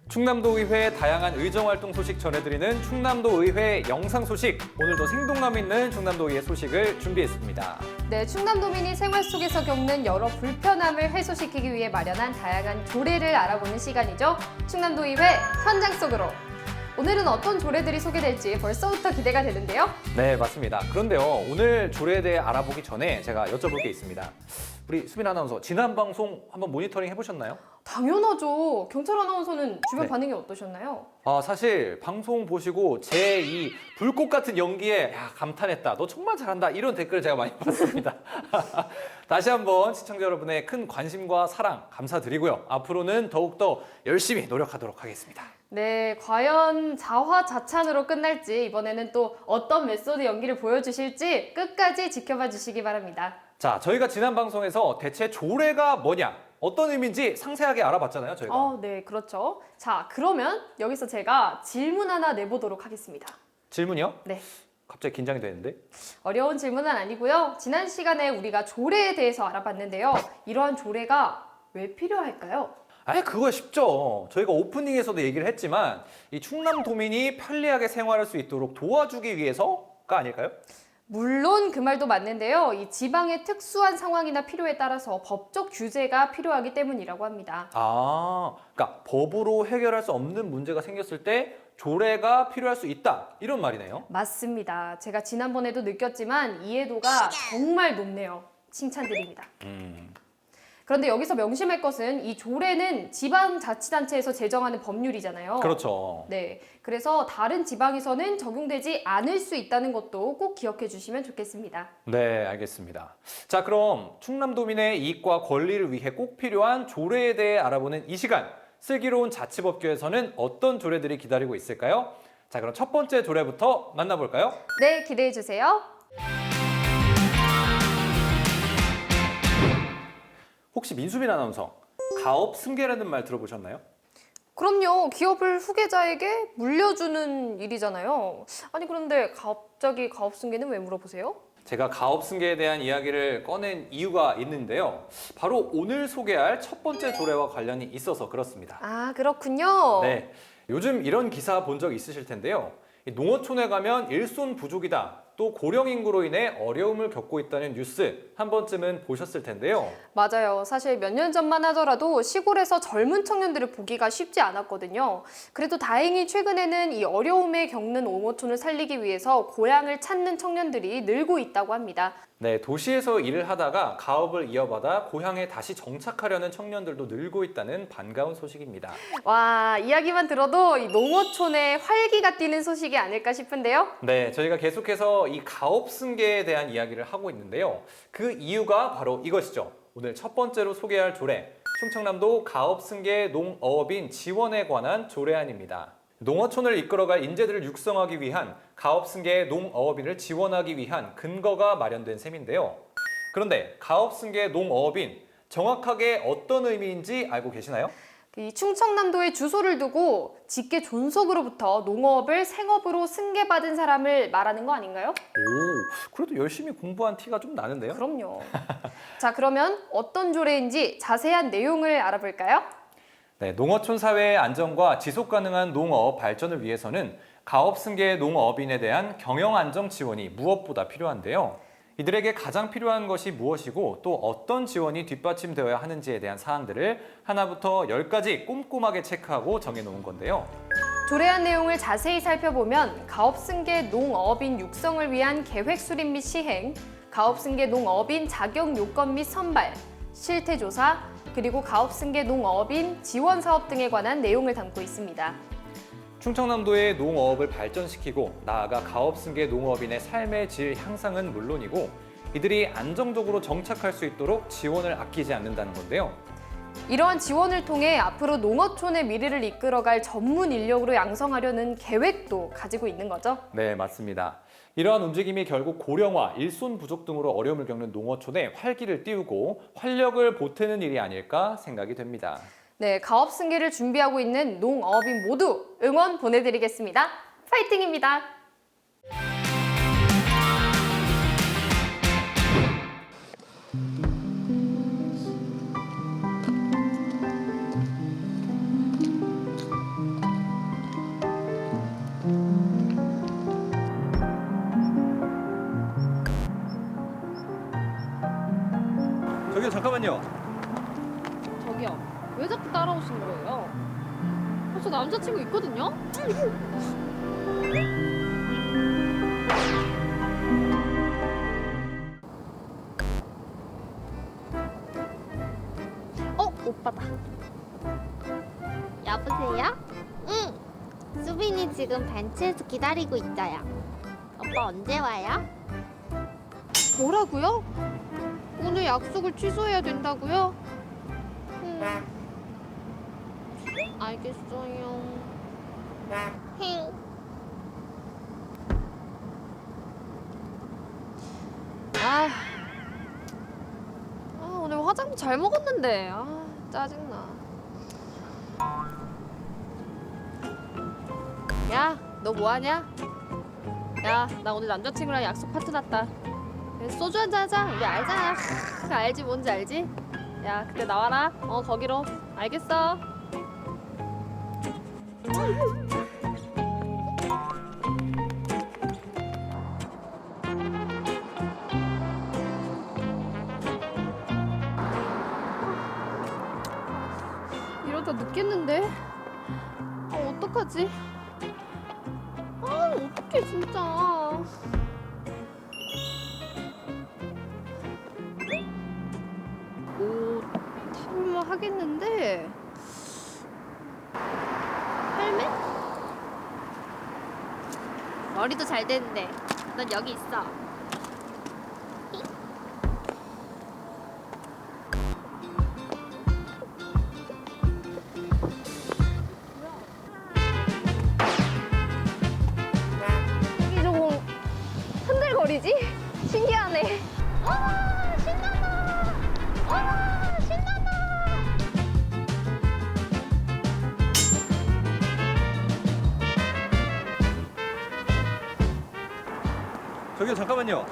충남도의회 다양한 의정활동 소식 전해드리는 충남도의회 영상 소식. 오늘도 생동감 있는 충남도의회 소식을 준비했습니다. 네, 충남도민이 생활 속에서 겪는 여러 불편함을 해소시키기 위해 마련한 다양한 조례를 알아보는 시간이죠. 충남도의회 현장 속으로. 오늘은 어떤 조례들이 소개될지 벌써부터 기대가 되는데요. 네, 맞습니다. 그런데요, 오늘 조례에 대해 알아보기 전에 제가 여쭤볼 게 있습니다. 우리 수빈 아나운서, 지난 방송 한번 모니터링 해보셨나요? 당연하죠. 경찰 아나운서는 주변 네. 반응이 어떠셨나요? 사실 방송 보시고 제 이 불꽃 같은 연기에 감탄했다. 너 정말 잘한다. 이런 댓글 제가 많이 봤습니다. 다시 한번 시청자 여러분의 큰 관심과 사랑 감사드리고요. 앞으로는 더욱더 열심히 노력하도록 하겠습니다. 네, 과연 자화자찬으로 끝날지 이번에는 또 어떤 메소드 연기를 보여주실지 끝까지 지켜봐 주시기 바랍니다. 자, 저희가 지난 방송에서 대체 조례가 뭐냐, 어떤 의미인지 상세하게 알아봤잖아요, 저희가. 네, 그렇죠. 자, 그러면 여기서 제가 질문 하나 내보도록 하겠습니다. 질문이요? 네, 갑자기 긴장이 되는데. 어려운 질문은 아니고요. 지난 시간에 우리가 조례에 대해서 알아봤는데요. 이러한 조례가 왜 필요할까요? 그거 쉽죠. 저희가 오프닝에서도 얘기를 했지만 이 충남도민이 편리하게 생활할 수 있도록 도와주기 위해서가 아닐까요? 물론 그 말도 맞는데요. 이 지방의 특수한 상황이나 필요에 따라서 법적 규제가 필요하기 때문이라고 합니다. 그러니까 법으로 해결할 수 없는 문제가 생겼을 때 조례가 필요할 수 있다. 이런 말이네요. 맞습니다. 제가 지난번에도 느꼈지만 이해도가 정말 높네요. 칭찬드립니다. 그런데 여기서 명심할 것은 이 조례는 지방자치단체에서 제정하는 법률이잖아요. 그렇죠. 네, 그래서 다른 지방에서는 적용되지 않을 수 있다는 것도 꼭 기억해 주시면 좋겠습니다. 네, 알겠습니다. 자, 그럼 충남도민의 이익과 권리를 위해 꼭 필요한 조례에 대해 알아보는 이 시간, 슬기로운 자치법규에서는 어떤 조례들이 기다리고 있을까요? 자, 그럼 첫 번째 조례부터 만나볼까요? 네, 기대해 주세요. 혹시 민수빈 아나운서, 가업 승계라는 말 들어보셨나요? 그럼요. 기업을 후계자에게 물려주는 일이잖아요. 아니 그런데 갑자기 가업 승계는 왜 물어보세요? 제가 가업 승계에 대한 이야기를 꺼낸 이유가 있는데요. 바로 오늘 소개할 첫 번째 조례와 관련이 있어서 그렇습니다. 아, 그렇군요. 네, 요즘 이런 기사 본 적 있으실 텐데요. 이 농어촌에 가면 일손 부족이다, 또 고령 인구로 인해 어려움을 겪고 있다는 뉴스 한 번쯤은 보셨을 텐데요. 맞아요. 사실 몇 년 전만 하더라도 시골에서 젊은 청년들을 보기가 쉽지 않았거든요. 그래도 다행히 최근에는 이 어려움에 겪는 농어촌을 살리기 위해서 고향을 찾는 청년들이 늘고 있다고 합니다. 네, 도시에서 일을 하다가 가업을 이어받아 고향에 다시 정착하려는 청년들도 늘고 있다는 반가운 소식입니다. 와, 이야기만 들어도 이 농어촌에 활기가 뛰는 소식이 아닐까 싶은데요. 네, 저희가 계속해서 이 가업 승계에 대한 이야기를 하고 있는데요. 그 이유가 바로 이것이죠. 오늘 첫 번째로 소개할 조례, 충청남도 가업 승계 농어업인 지원에 관한 조례안입니다. 농어촌을 이끌어갈 인재들을 육성하기 위한 가업 승계 농어업인을 지원하기 위한 근거가 마련된 셈인데요. 그런데 가업 승계 농어업인, 정확하게 어떤 의미인지 알고 계시나요? 이 충청남도에 주소를 두고 직계 존속으로부터 농어업을 생업으로 승계받은 사람을 말하는 거 아닌가요? 오, 그래도 열심히 공부한 티가 좀 나는데요? 그럼요. 자, 그러면 어떤 조례인지 자세한 내용을 알아볼까요? 네, 농어촌 사회의 안정과 지속 가능한 농업 발전을 위해서는 가업 승계 농어업인에 대한 경영 안정 지원이 무엇보다 필요한데요. 이들에게 가장 필요한 것이 무엇이고 또 어떤 지원이 뒷받침되어야 하는지에 대한 사항들을 하나부터 10까지 꼼꼼하게 체크하고 정해놓은 건데요. 조례안 내용을 자세히 살펴보면 가업 승계 농어업인 육성을 위한 계획 수립 및 시행, 가업 승계 농어업인 자격 요건 및 선발, 실태 조사, 그리고 가업 승계 농어업인 지원 사업 등에 관한 내용을 담고 있습니다. 충청남도의 농어업을 발전시키고 나아가 가업 승계 농어업인의 삶의 질 향상은 물론이고 이들이 안정적으로 정착할 수 있도록 지원을 아끼지 않는다는 건데요. 이러한 지원을 통해 앞으로 농어촌의 미래를 이끌어갈 전문 인력으로 양성하려는 계획도 가지고 있는 거죠. 네, 맞습니다. 이러한 움직임이 결국 고령화, 일손 부족 등으로 어려움을 겪는 농어촌에 활기를 띄우고 활력을 보태는 일이 아닐까 생각이 됩니다. 네, 가업 승계를 준비하고 있는 농어업인 모두 응원 보내드리겠습니다. 파이팅입니다. 저기요, 잠깐만요. 저기요, 왜 자꾸 따라오시는 거예요? 저 남자친구 있거든요? 오빠다. 여보세요? 응. 수빈이 지금 벤치에서 기다리고 있어요. 오빠 언제 와요? 뭐라고요? 오늘 약속을 취소해야 된다고요? 알겠어요. 힝. 오늘 화장 잘 먹었는데. 짜증나. 야, 너 뭐하냐? 야, 나 오늘 남자친구랑 약속 파트 났다. 소주 한잔 하자. 우리 알잖아. 알지, 뭔지 알지? 야, 그때 나와라. 거기로. 알겠어? 이러다 늦겠는데? 어떡하지? 어떡해 진짜. 옷 타볼만 하겠는데? 헬멧? 머리도 잘 되는데 넌 여기 있어. 이게 조금 흔들거리지? 신기하네. 신난다. 신난다. 저기요, 잠깐만요.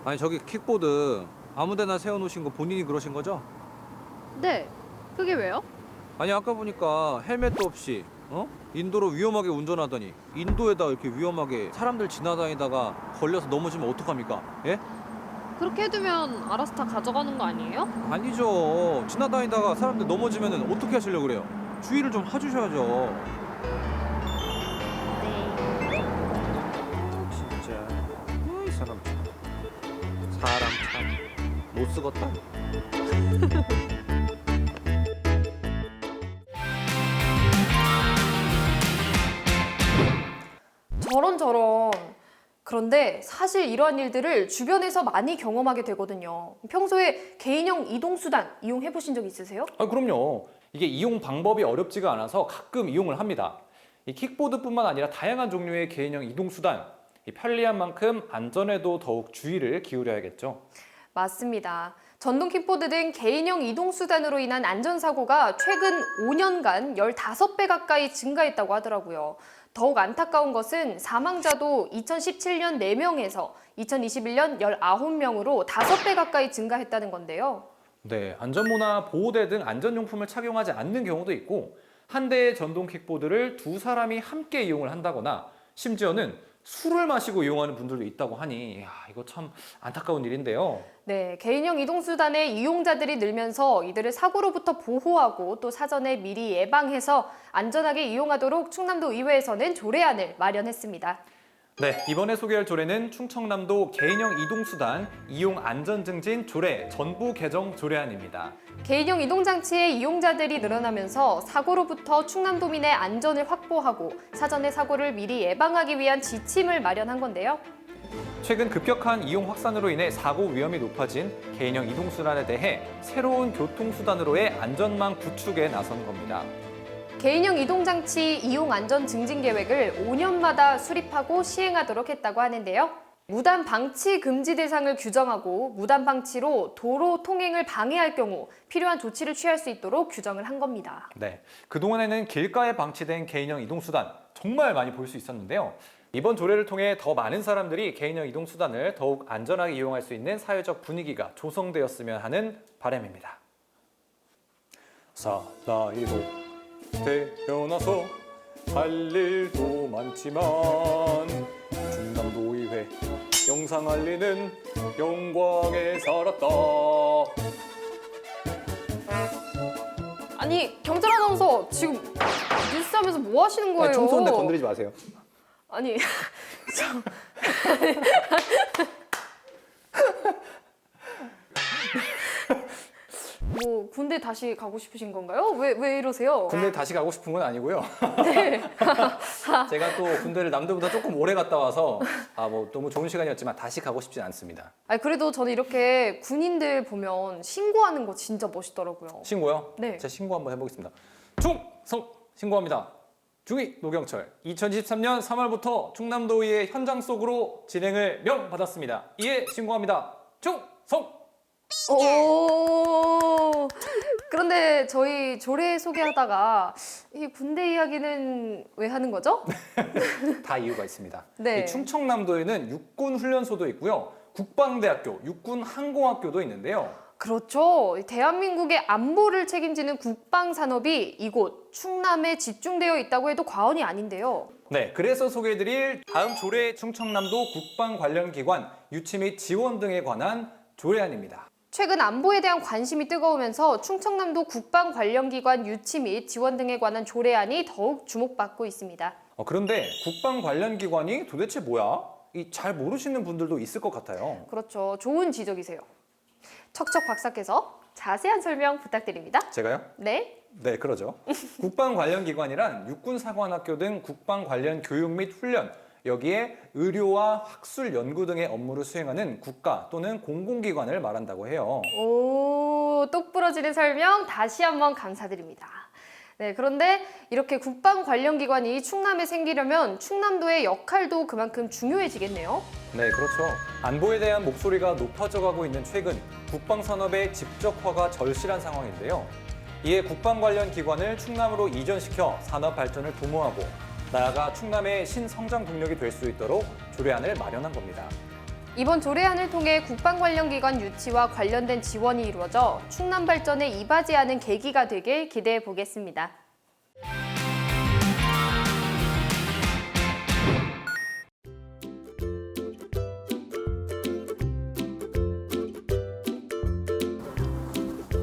아니, 저기 킥보드 아무데나 세워놓으신 거 본인이 그러신 거죠? 네, 그게 왜요? 아니, 아까 보니까 헬멧도 없이 인도로 위험하게 운전하더니 인도에다 이렇게 위험하게 사람들 지나다니다가 걸려서 넘어지면 어떡합니까? 예? 그렇게 해두면 알아서 다 가져가는 거 아니에요? 아니죠. 지나다니다가 사람들 넘어지면 어떻게 하시려고 그래요? 주의를 좀 해주셔야죠. 네. 진짜 이 사람 참 못 쓰겄다. 저런. 그런데 사실 이러한 일들을 주변에서 많이 경험하게 되거든요. 평소에 개인형 이동수단 이용해 보신 적 있으세요? 그럼요. 이게 이용 방법이 어렵지가 않아서 가끔 이용을 합니다. 이 킥보드뿐만 아니라 다양한 종류의 개인형 이동수단, 이 편리한 만큼 안전에도 더욱 주의를 기울여야겠죠. 맞습니다. 전동 킥보드 등 개인형 이동수단으로 인한 안전사고가 최근 5년간 15배 가까이 증가했다고 하더라고요. 더욱 안타까운 것은 사망자도 2017년 4명에서 2021년 19명으로 5배 가까이 증가했다는 건데요. 네, 안전모나 보호대 등 안전용품을 착용하지 않는 경우도 있고 한 대의 전동 킥보드를 두 사람이 함께 이용을 한다거나 심지어는 술을 마시고 이용하는 분들도 있다고 하니 이거 참 안타까운 일인데요. 네, 개인형 이동수단의 이용자들이 늘면서 이들을 사고로부터 보호하고 또 사전에 미리 예방해서 안전하게 이용하도록 충남도 의회에서는 조례안을 마련했습니다. 네, 이번에 소개할 조례는 충청남도 개인형 이동수단 이용 안전 증진 조례 전부 개정 조례안입니다. 개인형 이동장치의 이용자들이 늘어나면서 사고로부터 충남도민의 안전을 확보하고 사전에 사고를 미리 예방하기 위한 지침을 마련한 건데요. 최근 급격한 이용 확산으로 인해 사고 위험이 높아진 개인형 이동수단에 대해 새로운 교통수단으로의 안전망 구축에 나선 겁니다. 개인형 이동장치 이용 안전 증진 계획을 5년마다 수립하고 시행하도록 했다고 하는데요. 무단 방치 금지 대상을 규정하고 무단 방치로 도로 통행을 방해할 경우 필요한 조치를 취할 수 있도록 규정을 한 겁니다. 네, 그동안에는 길가에 방치된 개인형 이동수단 정말 많이 볼 수 있었는데요. 이번 조례를 통해 더 많은 사람들이 개인형 이동수단을 더욱 안전하게 이용할 수 있는 사회적 분위기가 조성되었으면 하는 바람입니다. 나이로 태어나서 할 일도 많지만 충남도의회 영상 알리는 영광에 살았다. 아니 경찰 아나운서 지금 뉴스 하면서 뭐 하시는 거예요? 청소인데 건드리지 마세요. 아니 뭐 군대 다시 가고 싶으신 건가요? 왜 이러세요? 군대 다시 가고 싶은 건 아니고요. 네. 제가 또 군대를 남들보다 조금 오래 갔다 와서 뭐 너무 좋은 시간이었지만 다시 가고 싶진 않습니다. 아니 그래도 저는 이렇게 군인들 보면 신고하는 거 진짜 멋있더라고요. 신고요? 네. 제가 신고 한번 해보겠습니다. 충성 신고합니다. 중위 노경철 2023년 3월부터 충남도의회 현장 속으로 진행을 명받았습니다. 이에 신고합니다. 충성! 오. 그런데 저희 조례 소개하다가 이 군대 이야기는 왜 하는 거죠? 다 이유가 있습니다. 네. 이 충청남도에는 육군훈련소도 있고요. 국방대학교, 육군항공학교도 있는데요. 그렇죠. 대한민국의 안보를 책임지는 국방산업이 이곳 충남에 집중되어 있다고 해도 과언이 아닌데요. 네, 그래서 소개해드릴 다음 조례 충청남도 국방 관련 기관 유치 및 지원 등에 관한 조례안입니다. 최근 안보에 대한 관심이 뜨거우면서 충청남도 국방 관련 기관 유치 및 지원 등에 관한 조례안이 더욱 주목받고 있습니다. 그런데 국방 관련 기관이 도대체 뭐야? 잘 모르시는 분들도 있을 것 같아요. 그렇죠. 좋은 지적이세요. 척척 박사께서 자세한 설명 부탁드립니다. 제가요? 네. 네, 그러죠. 국방 관련 기관이란 육군사관학교 등 국방 관련 교육 및 훈련, 여기에 의료와 학술 연구 등의 업무를 수행하는 국가 또는 공공기관을 말한다고 해요. 오, 똑 부러지는 설명 다시 한번 감사드립니다. 네, 그런데 이렇게 국방 관련 기관이 충남에 생기려면 충남도의 역할도 그만큼 중요해지겠네요. 네, 그렇죠. 안보에 대한 목소리가 높아져 가고 있는 최근 국방산업의 집적화가 절실한 상황인데요. 이에 국방 관련 기관을 충남으로 이전시켜 산업 발전을 도모하고 나아가 충남의 신성장 동력이 될 수 있도록 조례안을 마련한 겁니다. 이번 조례안을 통해 국방 관련 기관 유치와 관련된 지원이 이루어져 충남 발전에 이바지하는 계기가 되길 기대해 보겠습니다.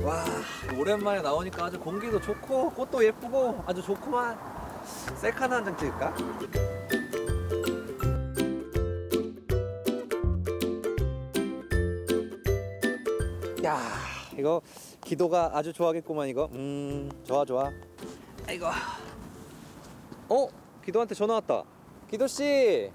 와, 오랜만에 나오니까 아주 공기도 좋고 꽃도 예쁘고 아주 좋구만. 셀카 한 장 찍을까? 야, 이거 기도가 아주 좋아하겠구만 이거. 좋아. 아이고. 기도한테 전화 왔다. 기도 씨.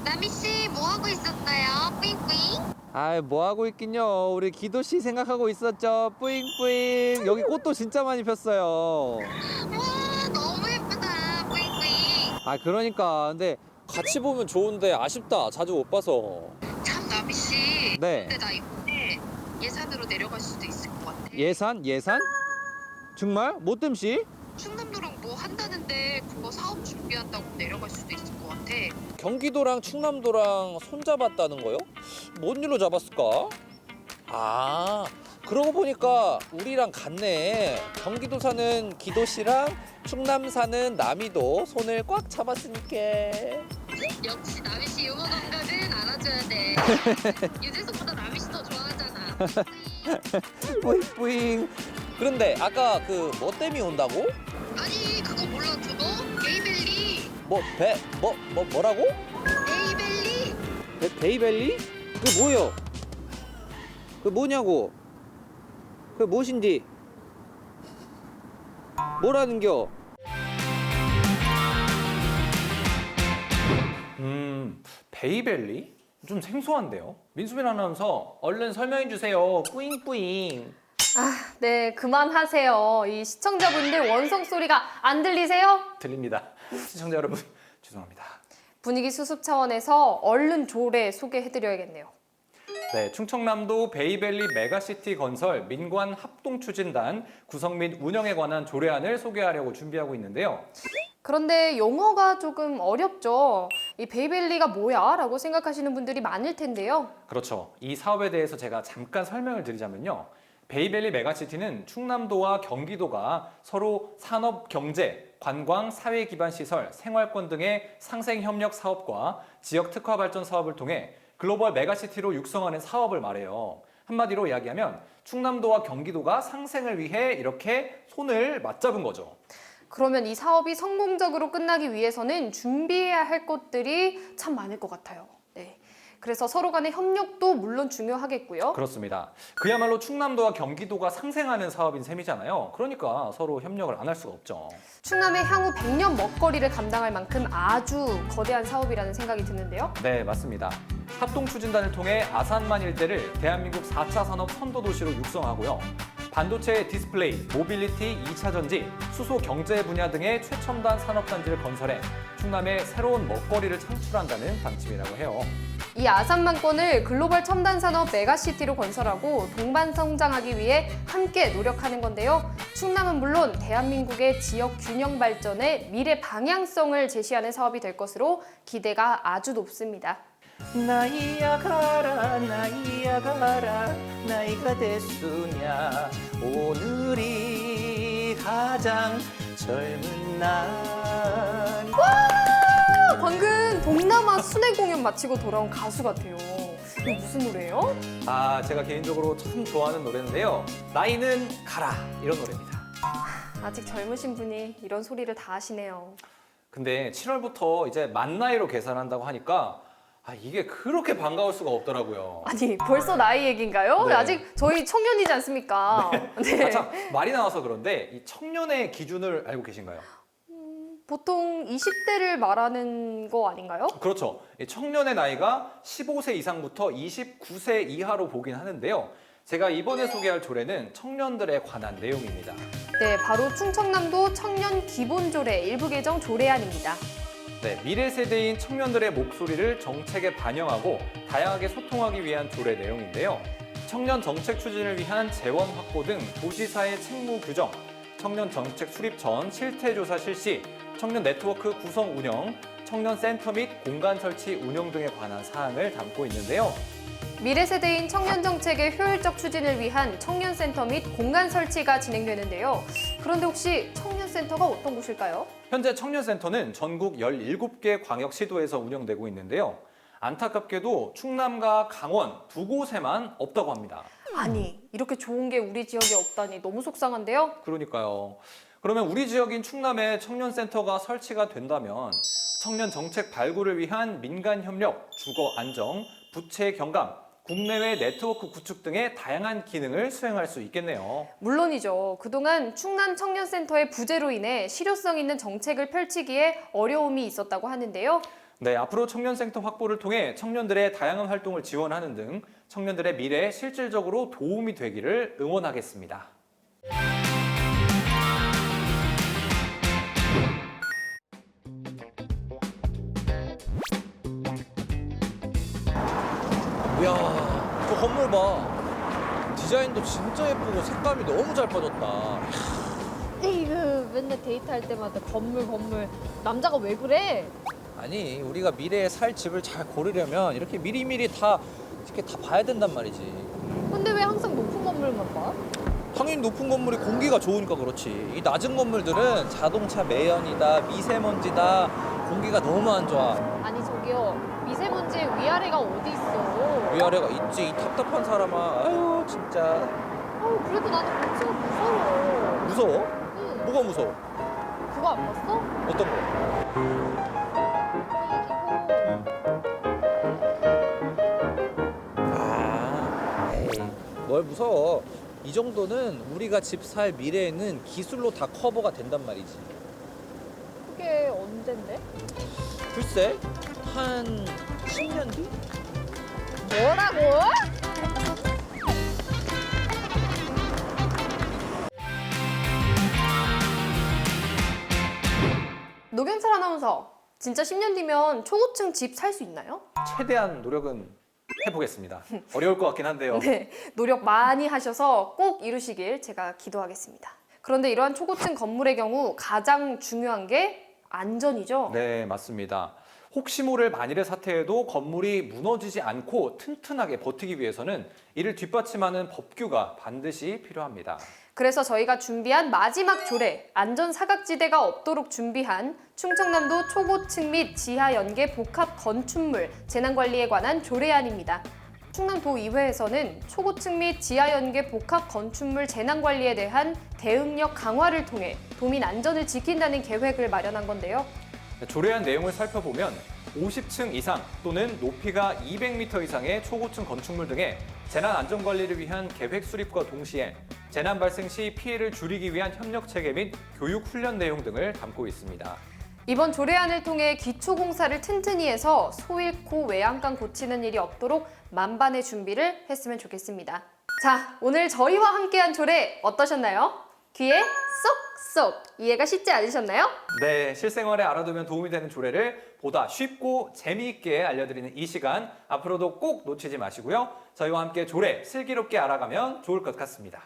나미 씨 뭐 하고 있었어요? 뿌잉뿌잉. 아이, 뭐 하고 있긴요. 우리 기도 씨 생각하고 있었죠. 뿌잉뿌잉. 여기 꽃도 진짜 많이 폈어요. 와 너무 예쁘다. 뿌잉뿌잉. 그러니까 근데 같이 보면 좋은데 아쉽다. 자주 못 봐서. 참 나미 씨. 네. 근데 나 이번에 예산으로 내려갈 수도 있을 것 같아. 예산? 정말? 뭐 땜시? 충남도랑 뭐 한다는데 그거 사업 준비한다고 내려갈 수도 있을 것 같아. 경기도랑 충남도랑 손잡았다는 거요? 뭔 일로 잡았을까? 그러고 보니까 우리랑 같네. 경기도 사는 기도 씨랑 충남 사는 남이도 손을 꽉 잡았으니까. 역시 나미 씨 유머 감각은 알아줘야 돼. 유재석보다 나미 씨 더 좋아하잖아. 뿌잉뿌잉. 그런데 아까 그 뭐 때문에 온다고? 아니 그거 몰라 저거? 베이벨리. 뭐라고? 베이벨리. 베이벨리? 그게 뭐예요? 그게 뭐냐고? 그게 무엇인지? 뭐라는겨? 베이벨리? 좀 생소한데요. 민수빈 아나운서 얼른 설명해 주세요. 뿌잉뿌잉. 네, 그만하세요. 이 시청자분들 원성 소리가 안 들리세요? 들립니다. 시청자 여러분 죄송합니다. 분위기 수습 차원에서 얼른 조례 소개해드려야겠네요. 네, 충청남도 베이밸리 메가시티 건설 민관 합동추진단 구성 및 운영에 관한 조례안을 소개하려고 준비하고 있는데요. 그런데 용어가 조금 어렵죠. 이 베이밸리가 뭐야? 라고 생각하시는 분들이 많을 텐데요. 그렇죠. 이 사업에 대해서 제가 잠깐 설명을 드리자면요. 베이밸리 메가시티는 충남도와 경기도가 서로 산업, 경제, 관광, 사회 기반 시설, 생활권 등의 상생 협력 사업과 지역 특화 발전 사업을 통해 글로벌 메가시티로 육성하는 사업을 말해요. 한마디로 이야기하면 충남도와 경기도가 상생을 위해 이렇게 손을 맞잡은 거죠. 그러면 이 사업이 성공적으로 끝나기 위해서는 준비해야 할 것들이 참 많을 것 같아요. 네. 그래서 서로 간의 협력도 물론 중요하겠고요. 그렇습니다. 그야말로 충남도와 경기도가 상생하는 사업인 셈이잖아요. 그러니까 서로 협력을 안 할 수가 없죠. 충남의 향후 100년 먹거리를 감당할 만큼 아주 거대한 사업이라는 생각이 드는데요. 네, 맞습니다. 합동추진단을 통해 아산만 일대를 대한민국 4차 산업 선도도시로 육성하고요. 반도체 디스플레이, 모빌리티, 2차 전지, 수소 경제 분야 등의 최첨단 산업단지를 건설해 충남에 새로운 먹거리를 창출한다는 방침이라고 해요. 이 아산만권을 글로벌 첨단 산업 메가시티로 건설하고 동반 성장하기 위해 함께 노력하는 건데요. 충남은 물론 대한민국의 지역 균형 발전의 미래 방향성을 제시하는 사업이 될 것으로 기대가 아주 높습니다. 나이야 가라 나이야 가라 나이가 됐으냐 오늘이 가장 젊은 날. 방금 동남아 순회 공연 마치고 돌아온 가수 같아요. 이거 무슨 노래예요? 아, 제가 개인적으로 참 좋아하는 노래인데요. 나이는 가라 이런 노래입니다. 아직 젊으신 분이 이런 소리를 다 하시네요. 근데 7월부터 이제 만 나이로 계산한다고 하니까 이게 그렇게 반가울 수가 없더라고요. 아니 벌써 나이 얘기인가요? 네. 아직 저희 청년이지 않습니까? 네. 참 말이 나와서 그런데 이 청년의 기준을 알고 계신가요? 보통 20대를 말하는 거 아닌가요? 그렇죠. 이 청년의 나이가 15세 이상부터 29세 이하로 보긴 하는데요. 제가 이번에 소개할 조례는 청년들에 관한 내용입니다. 네, 바로 충청남도 청년 기본조례 일부 개정 조례안입니다. 네, 미래 세대인 청년들의 목소리를 정책에 반영하고 다양하게 소통하기 위한 조례 내용인데요. 청년 정책 추진을 위한 재원 확보 등 도지사의 책무 규정, 청년 정책 수립 전 실태 조사 실시, 청년 네트워크 구성 운영, 청년 센터 및 공간 설치 운영 등에 관한 사항을 담고 있는데요. 미래 세대인 청년 정책의 효율적 추진을 위한 청년센터 및 공간 설치가 진행되는데요. 그런데 혹시 청년센터가 어떤 곳일까요? 현재 청년센터는 전국 17개 광역시도에서 운영되고 있는데요. 안타깝게도 충남과 강원 두 곳에만 없다고 합니다. 아니, 이렇게 좋은 게 우리 지역에 없다니 너무 속상한데요? 그러니까요. 그러면 우리 지역인 충남에 청년센터가 설치가 된다면 청년 정책 발굴을 위한 민간 협력, 주거 안정, 부채 경감, 국내외 네트워크 구축 등의 다양한 기능을 수행할 수 있겠네요. 물론이죠. 그동안 충남 청년센터의 부재로 인해 실효성 있는 정책을 펼치기에 어려움이 있었다고 하는데요. 네, 앞으로 청년센터 확보를 통해 청년들의 다양한 활동을 지원하는 등 청년들의 미래에 실질적으로 도움이 되기를 응원하겠습니다. 이야, 저 건물 봐. 디자인도 진짜 예쁘고 색감이 너무 잘 빠졌다. 이거 맨날 데이트할 때마다 건물 남자가 왜 그래? 아니, 우리가 미래에 살 집을 잘 고르려면 이렇게 미리미리 다 이렇게 다 봐야 된단 말이지. 근데 왜 항상 높은 건물만 봐? 당연히 높은 건물이 공기가 좋으니까 그렇지. 이 낮은 건물들은 자동차 매연이다, 미세먼지다, 공기가 너무 안 좋아. 아니 저기요, 미세먼지의 위아래가 어디 있어? 위아래가 있지, 이 답답한 사람아. 아유, 진짜. 그래도 나는 공치가 무서워. 무서워? 응. 뭐가 무서워? 그거 안 봤어? 어떤 거? 아, 에이, 뭘 무서워. 이 정도는 우리가 집 살 미래에는 기술로 다 커버가 된단 말이지. 그게 언젠데? 글쎄, 한 10년 뒤? 뭐라고? 노경철 아나운서, 진짜 10년 뒤면 초고층 집 살 수 있나요? 최대한 노력은 해보겠습니다. 어려울 것 같긴 한데요. 네, 노력 많이 하셔서 꼭 이루시길 제가 기도하겠습니다. 그런데 이러한 초고층 건물의 경우 가장 중요한 게 안전이죠. 네, 맞습니다. 혹시 모를 만일의 사태에도 건물이 무너지지 않고 튼튼하게 버티기 위해서는 이를 뒷받침하는 법규가 반드시 필요합니다. 그래서 저희가 준비한 마지막 조례, 안전 사각지대가 없도록 준비한 충청남도 초고층 및 지하 연계 복합 건축물 재난관리에 관한 조례안입니다. 충남도의회에서는 초고층 및 지하 연계 복합 건축물 재난관리에 대한 대응력 강화를 통해 도민 안전을 지킨다는 계획을 마련한 건데요. 조례안 내용을 살펴보면 50층 이상 또는 높이가 200m 이상의 초고층 건축물 등의 재난 안전 관리를 위한 계획 수립과 동시에 재난 발생 시 피해를 줄이기 위한 협력 체계 및 교육 훈련 내용 등을 담고 있습니다. 이번 조례안을 통해 기초공사를 튼튼히 해서 소 잃고 외양간 고치는 일이 없도록 만반의 준비를 했으면 좋겠습니다. 자, 오늘 저희와 함께한 조례 어떠셨나요? 귀에 쏙쏙 이해가 쉽지 않으셨나요? 네, 실생활에 알아두면 도움이 되는 조례를 보다 쉽고 재미있게 알려드리는 이 시간 앞으로도 꼭 놓치지 마시고요. 저희와 함께 조례 슬기롭게 알아가면 좋을 것 같습니다.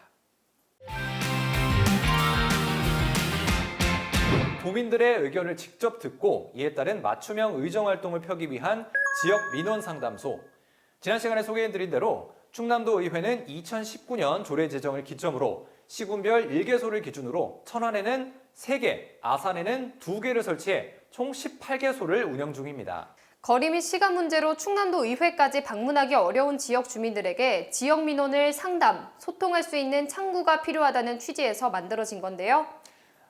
도민들의 의견을 직접 듣고 이에 따른 맞춤형 의정 활동을 펴기 위한 지역 민원 상담소. 지난 시간에 소개해드린 대로 충남도 의회는 2019년 조례 제정을 기점으로 시군별 1개소를 기준으로 천안에는 3개, 아산에는 2개를 설치해 총 18개소를 운영 중입니다. 거리 및 시간 문제로 충남도 의회까지 방문하기 어려운 지역 주민들에게 지역 민원을 상담, 소통할 수 있는 창구가 필요하다는 취지에서 만들어진 건데요.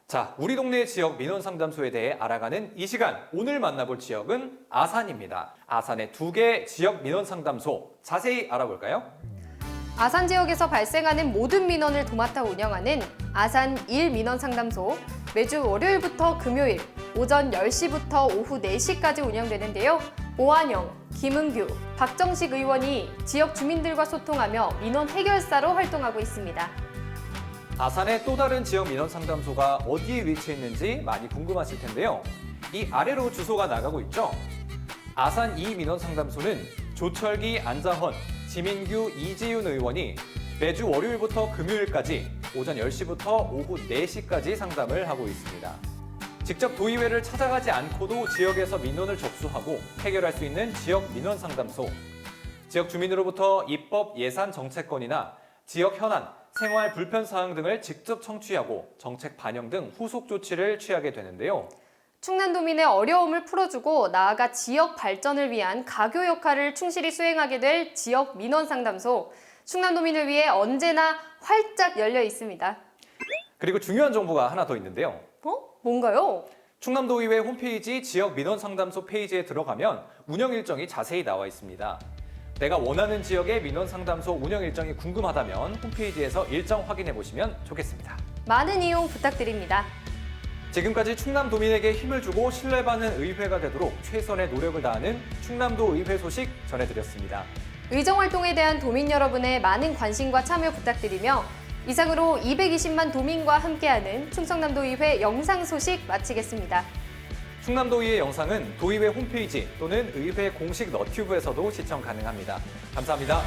자, 우리 동네 지역 민원 상담소에 대해 알아가는 이 시간, 오늘 만나볼 지역은 아산입니다. 아산의 2개 지역 민원 상담소 자세히 알아볼까요? 아산 지역에서 발생하는 모든 민원을 도맡아 운영하는 아산 1민원상담소, 매주 월요일부터 금요일 오전 10시부터 오후 4시까지 운영되는데요. 오한영, 김은규, 박정식 의원이 지역 주민들과 소통하며 민원 해결사로 활동하고 있습니다. 아산의 또 다른 지역 민원 상담소가 어디에 위치해 있는지 많이 궁금하실 텐데요. 이 아래로 주소가 나가고 있죠. 아산 2 민원 상담소는 조철기, 안자헌, 지민규, 이지윤 의원이 매주 월요일부터 금요일까지 오전 10시부터 오후 4시까지 상담을 하고 있습니다. 직접 도의회를 찾아가지 않고도 지역에서 민원을 접수하고 해결할 수 있는 지역 민원 상담소. 지역 주민으로부터 입법, 예산, 정책건이나 지역 현안, 생활 불편 사항 등을 직접 청취하고 정책 반영 등 후속 조치를 취하게 되는데요. 충남도민의 어려움을 풀어주고 나아가 지역 발전을 위한 가교 역할을 충실히 수행하게 될 지역 민원상담소, 충남도민을 위해 언제나 활짝 열려 있습니다. 그리고 중요한 정보가 하나 더 있는데요. 뭔가요? 충남도의회 홈페이지 지역 민원상담소 페이지에 들어가면 운영 일정이 자세히 나와 있습니다. 내가 원하는 지역의 민원상담소 운영 일정이 궁금하다면 홈페이지에서 일정 확인해 보시면 좋겠습니다. 많은 이용 부탁드립니다. 지금까지 충남도민에게 힘을 주고 신뢰받는 의회가 되도록 최선의 노력을 다하는 충남도 의회 소식 전해드렸습니다. 의정활동에 대한 도민 여러분의 많은 관심과 참여 부탁드리며 이상으로 220만 도민과 함께하는 충청남도의회 영상 소식 마치겠습니다. 충남도의회 영상은 도의회 홈페이지 또는 의회 공식 너튜브에서도 시청 가능합니다. 감사합니다.